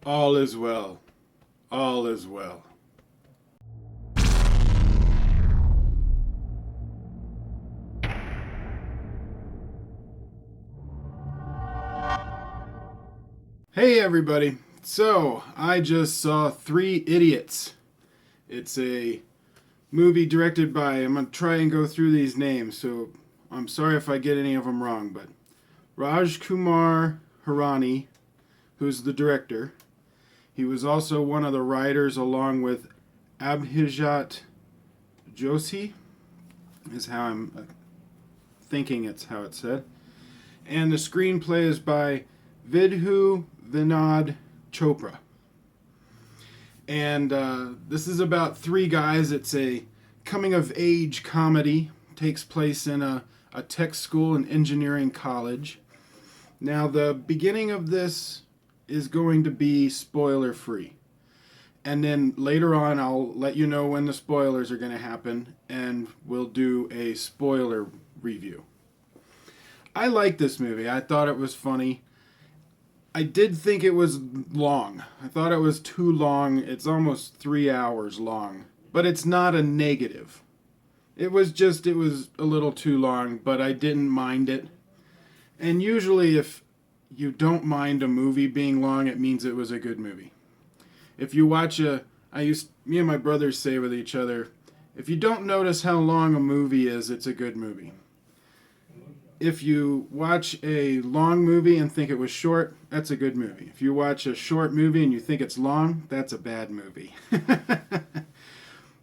All is well. All is well. Hey everybody. So, I just saw Three Idiots. It's a movie directed by, I'm going to try and go through these names, so I'm sorry if I get any of them wrong, but Raj Kumar Hirani, who's the director. He was also one of the writers along with Abhijat Joshi, is how I'm thinking it's how it's said. And the screenplay is by Vidhu Vinod Chopra. And this is about three guys. It's a coming-of-age comedy. Takes place in a tech school and engineering college. Now, the beginning of this is going to be spoiler-free. And then later on, I'll let you know when the spoilers are going to happen, and we'll do a spoiler review. I like this movie. I thought it was funny. I did think it was long. I thought it was too long. It's almost 3 hours long. But it's not a negative. It was a little too long, but I didn't mind it. And usually if you don't mind a movie being long, it means it was a good movie. If you watch me and my brothers say with each other, if you don't notice how long a movie is, it's a good movie. If you watch a long movie and think it was short, that's a good movie. If you watch a short movie and you think it's long, that's a bad movie.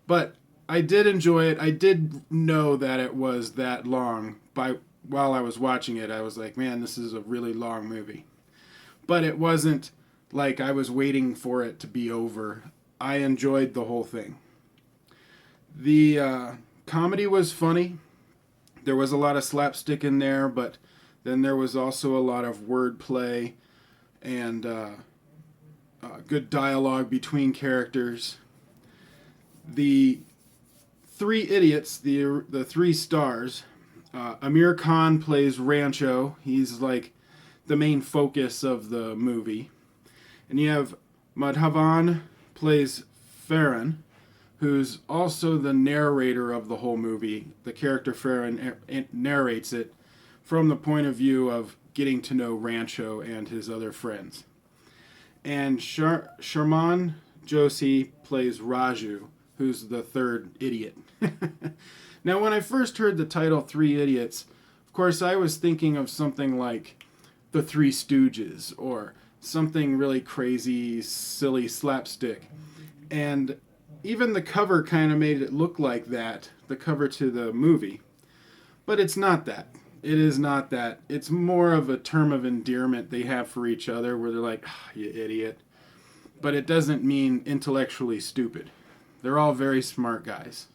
But I did enjoy it. I did know that it was that long. While I was watching it, I was like, man, this is a really long movie. But it wasn't like I was waiting for it to be over. I enjoyed the whole thing. The comedy was funny. There was a lot of slapstick in there, but then there was also a lot of wordplay and good dialogue between characters. The three idiots, the three stars, Amir Khan plays Rancho. He's like the main focus of the movie. And you have Madhavan plays Farron, who's also the narrator of the whole movie. The character Farron narrates it from the point of view of getting to know Rancho and his other friends. And Sharman Joshi plays Raju, who's the third idiot. Now, when I first heard the title Three Idiots, of course I was thinking of something like The Three Stooges or something really crazy, silly slapstick. And even the cover kind of made it look like that, the cover to the movie. But it's not that. It is not that. It's more of a term of endearment they have for each other where they're like, you idiot. But it doesn't mean intellectually stupid. They're all very smart guys.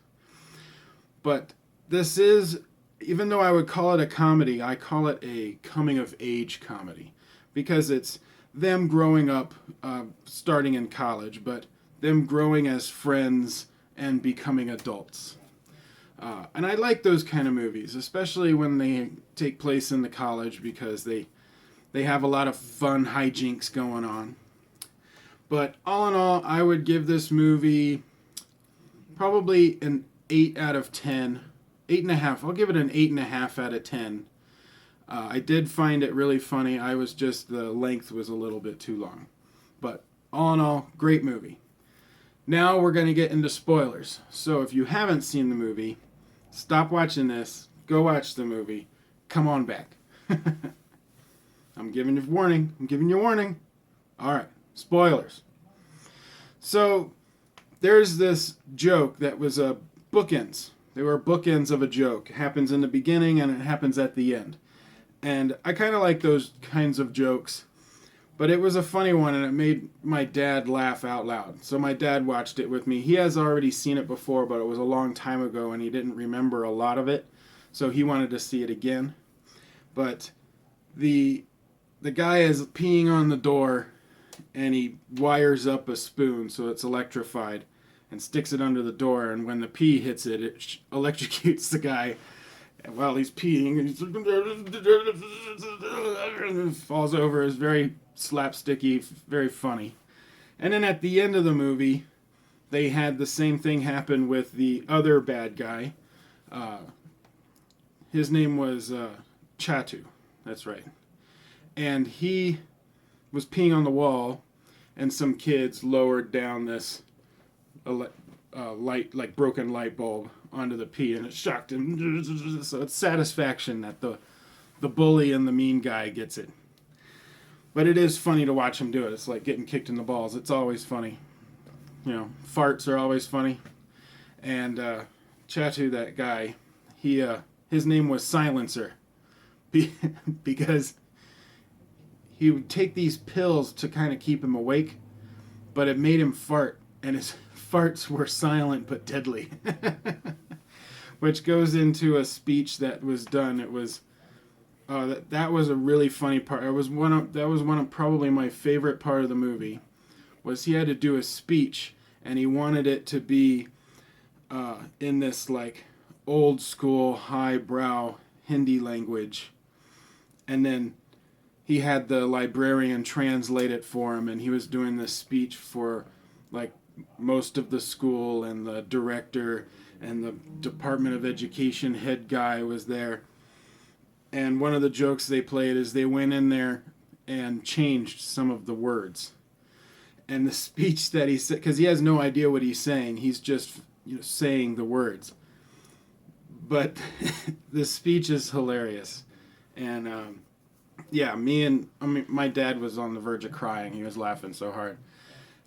But this is, even though I would call it a comedy, I call it a coming-of-age comedy. Because it's them growing up, starting in college, but them growing as friends and becoming adults. And I like those kind of movies, especially when they take place in the college because they have a lot of fun hijinks going on. But all in all, I would give this movie probably an 8 out of 10. 8.5. I'll give it an 8.5 out of 10. I did find it really funny. The length was a little bit too long. But all in all, great movie. Now we're going to get into spoilers. So if you haven't seen the movie, stop watching this, go watch the movie, come on back. I'm giving you warning. Alright, spoilers. So there's this joke that was a bookends. They were bookends of a joke. It happens in the beginning and it happens at the end. And I kind of like those kinds of jokes. But it was a funny one, and it made my dad laugh out loud. So my dad watched it with me. He has already seen it before, but it was a long time ago, and he didn't remember a lot of it. So he wanted to see it again. But the guy is peeing on the door, and he wires up a spoon so it's electrified, and sticks it under the door. And when the pee hits it, it electrocutes the guy. And while he's peeing, and he falls over. It's very slapsticky, very funny. And then at the end of the movie, they had the same thing happen with the other bad guy. Uh, his name was Chatu. That's right. And he was peeing on the wall, and some kids lowered down this light, like broken light bulb, onto the pee, and it shocked him. So it's satisfaction that the bully and the mean guy gets it. But it is funny to watch him do it. It's like getting kicked in the balls. It's always funny. You know, farts are always funny. And Chatu, that guy, his name was Silencer, because he would take these pills to kind of keep him awake, but it made him fart, and his farts were silent but deadly. Which goes into a speech that was done. It was that was a really funny part. That was one of probably my favorite part of the movie. Was he had to do a speech, and he wanted it to be in this like old school highbrow Hindi language, and then he had the librarian translate it for him, and he was doing this speech for like most of the school, and the director and the Department of Education head guy was there. And one of the jokes they played is they went in there and changed some of the words. And the speech that he said, because he has no idea what he's saying, he's just saying the words. But the speech is hilarious. And yeah, my dad was on the verge of crying. He was laughing so hard.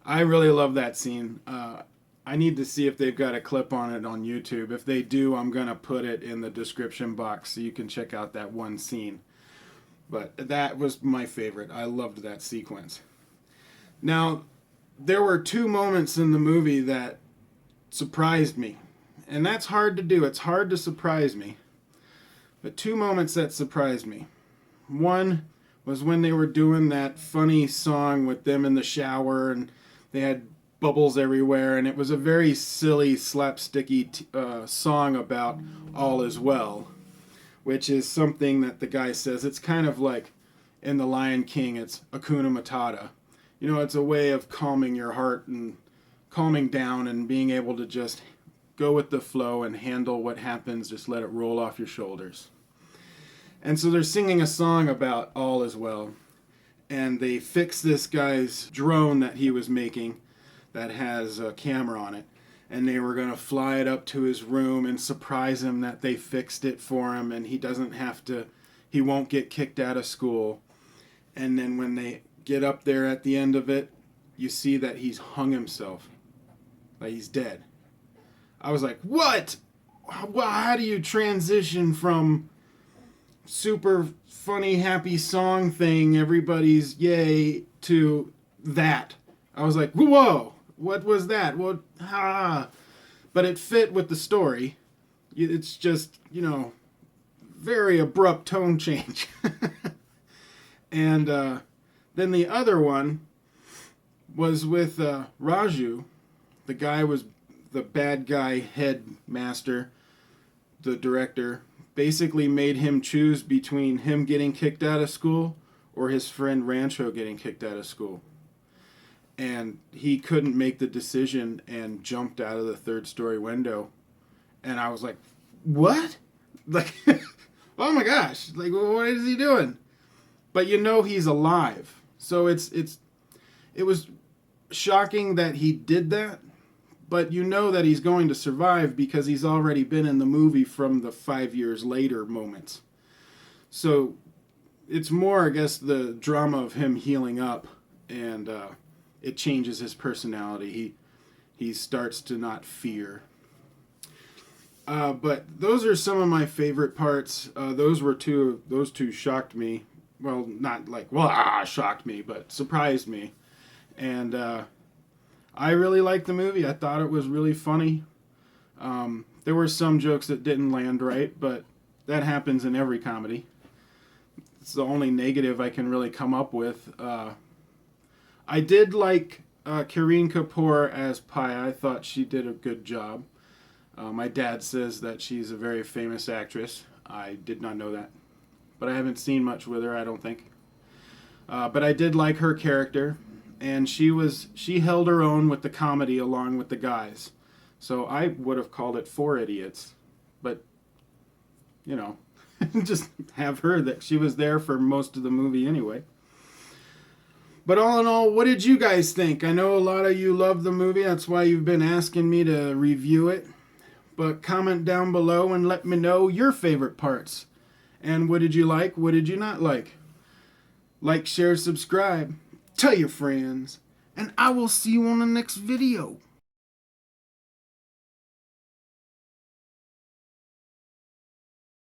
I really love that scene. I need to see if they've got a clip on it on YouTube. If they do, I'm going to put it in the description box so you can check out that one scene. But that was my favorite. I loved that sequence. Now, there were two moments in the movie that surprised me. And that's hard to do. It's hard to surprise me. But two moments that surprised me. One was when they were doing that funny song with them in the shower, and they had bubbles everywhere, and it was a very silly, slapsticky song about all is well, which is something that the guy says. It's kind of like in The Lion King, it's Hakuna Matata. You know, it's a way of calming your heart and calming down and being able to just go with the flow and handle what happens, just let it roll off your shoulders. And so they're singing a song about all is well, and they fix this guy's drone that he was making that has a camera on it, and they were going to fly it up to his room and surprise him that they fixed it for him, and he won't get kicked out of school. And then when they get up there at the end of it, you see that he's hung himself, like he's dead. I was like, what? How do you transition from super funny, happy song thing, everybody's yay, to that? I was like, whoa, what was that? But it fit with the story. It's just, very abrupt tone change. And then the other one was with Raju. The guy was the bad guy headmaster, the director, basically made him choose between him getting kicked out of school or his friend Rancho getting kicked out of school. And he couldn't make the decision and jumped out of the third-story window. And I was like, what? Like, oh my gosh. Like, what is he doing? But he's alive. So it was shocking that he did that. But that he's going to survive because he's already been in the movie from the 5 years later moments. So it's more, I guess, the drama of him healing up, and it changes his personality. He starts to not fear. But those are some of my favorite parts. Those two shocked me. Well, not like, shocked me, but surprised me. And I really liked the movie. I thought it was really funny. There were some jokes that didn't land right, but that happens in every comedy. It's the only negative I can really come up with. I did like Kareem Kapoor as Pi. I thought she did a good job. My dad says that she's a very famous actress. I did not know that. But I haven't seen much with her, I don't think. But I did like her character. and she held her own with the comedy along with the guys. So I would have called it Four Idiots, but you know, just have her that she was there for most of the movie anyway. But all in all, what did you guys think? I know a lot of you love the movie. That's why you've been asking me to review it. But comment down below and let me know your favorite parts. And what did you like? What did you not like? Like, share, subscribe. Tell your friends. And I will see you on the next video.